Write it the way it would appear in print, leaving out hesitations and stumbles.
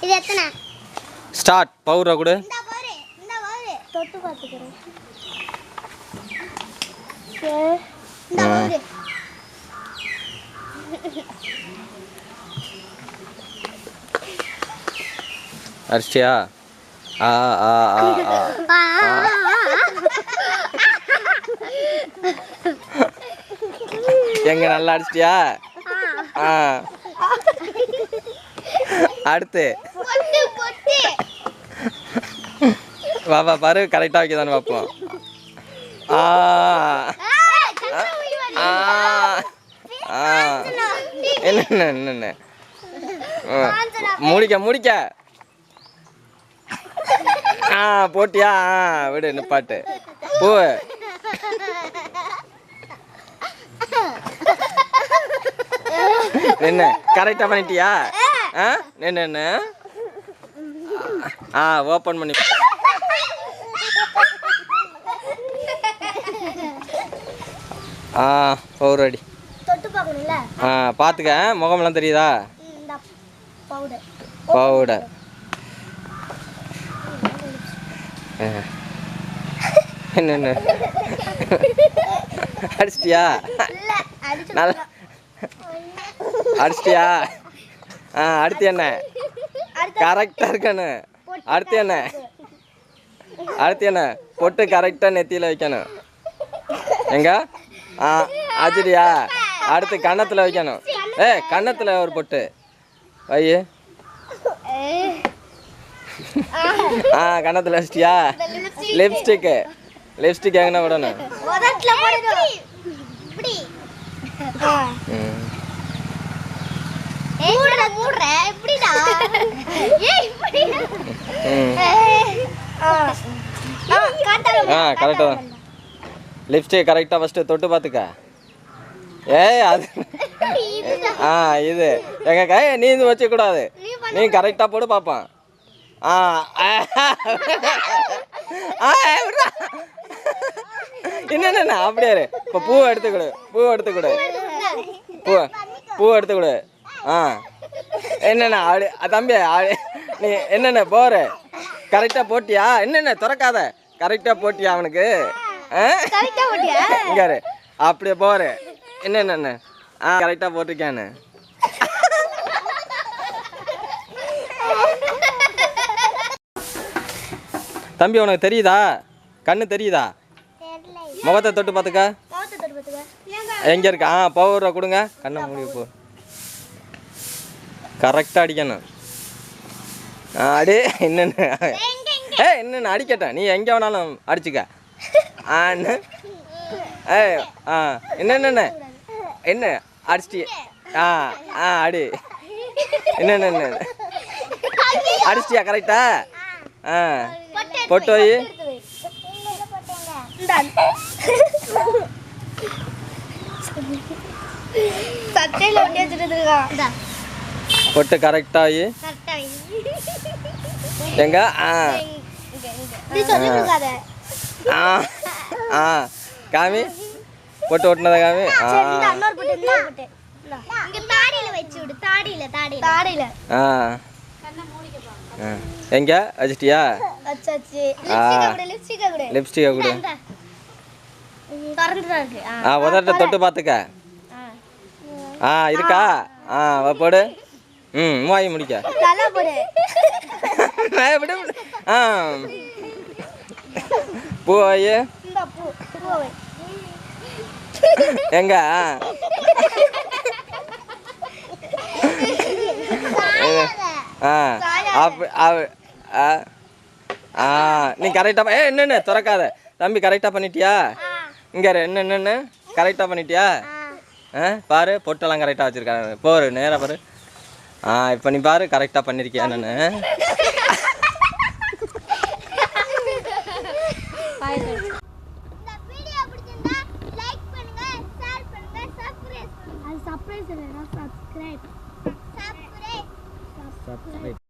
இது எத்தனை ஸ்டார்ட் பவுடரை கொடு இந்த பாரு தொட்டு பாத்துக்கறேன் இந்த பாரு அரிசியா ஆ ஆ ஆ எங்க நல்லா அடிச்சிட்டியா ஆ அடுத்து பாப்பா பாரு கரெக்டாக வைக்கதானே பார்ப்போம் என்ன என்ன முடிக்க முடிக்க போட்டியா விடு நிப்பாட்டு பூ என்ன கரெக்டாக பண்ணிட்டியா என்ன ஓப்பன் பண்ணி பவுடர் அடி பார்த்துக்க முகமெல்லாம் தெரியுதா பவுடர் என்ன அடிச்சிட்டியா நல்லா அடிச்சிட்டியா அடுத்து என்ன கரெக்டாக இருக்கானு அடுத்து என்ன பொட்டு கரெக்டாக நெத்தியில் வைக்கணும் எங்க அச்சிடியா அடுத்து கன்னத்தில் வைக்கணும் கன்னத்தில் ஒரு பொட்டு வை கன்னத்தில் வச்சிட்டியா லிப்ஸ்டிக் எங்கன்னா விடணும் கரெக்டாக லிப்ஸ்டிக் கரெக்டாக ஃபஸ்ட்டு தொட்டு பார்த்துக்க அது இது எங்க கை நீ இது வச்சுக்கூடாது நீ கரெக்டாக போட்டு பார்ப்பான் என்ன அப்படியே இப்போ பூ எடுத்துக்கொடு பூ எடுத்துக்கொடு என்னண்ணா தம்பி நீ என்னென்ன போற கரெக்டாக போட்டியா என்னென்ன திறக்காத கரெக்டாக போட்டியா அவனுக்கு இங்க அப்படியே போற என்ன கரெக்டாக போட்டிருக்கானு தம்பி உனக்கு தெரியுதா கண்ணு தெரியுதா முகத்தை தொட்டு பார்த்துக்க எங்கே இருக்கா பவுடரை கொடுங்க கண்ணை மூடி போ கரெக்டாக அடிக்கணும் அடே என்னென்ன அடிக்கட்டேன் நீ எங்கே வேணாலும் அடிச்சுக்க என்ன அடிச்சிட்டி அடி என்ன அடிச்சிட்டியா கரெக்டா பொட்டு வை பொட்டு கரெக்டாகி எங்க காமி பொட்டு ஓட்டுனதா காமி எங்க வச்சிட்டியா லிப்ஸ்டிக்கை கொடு உதட்ட தொட்டு பார்த்துக்க இருக்கா போடு மூவாயி முடிக்க பூவாயி எங்க நீ கரெக்டாக என்னென்ன திறக்காத தம்பி கரெக்டாக பண்ணிட்டியா இங்கே என்னென்ன கரெக்டாக பண்ணிட்டியா பாரு பொட்டெல்லாம் கரெக்டாக வச்சுருக்காங்க போரு நேராக பாரு இப்போ நீ பாரு கரெக்டாக பண்ணியிருக்கியா என்னென்னு subscribe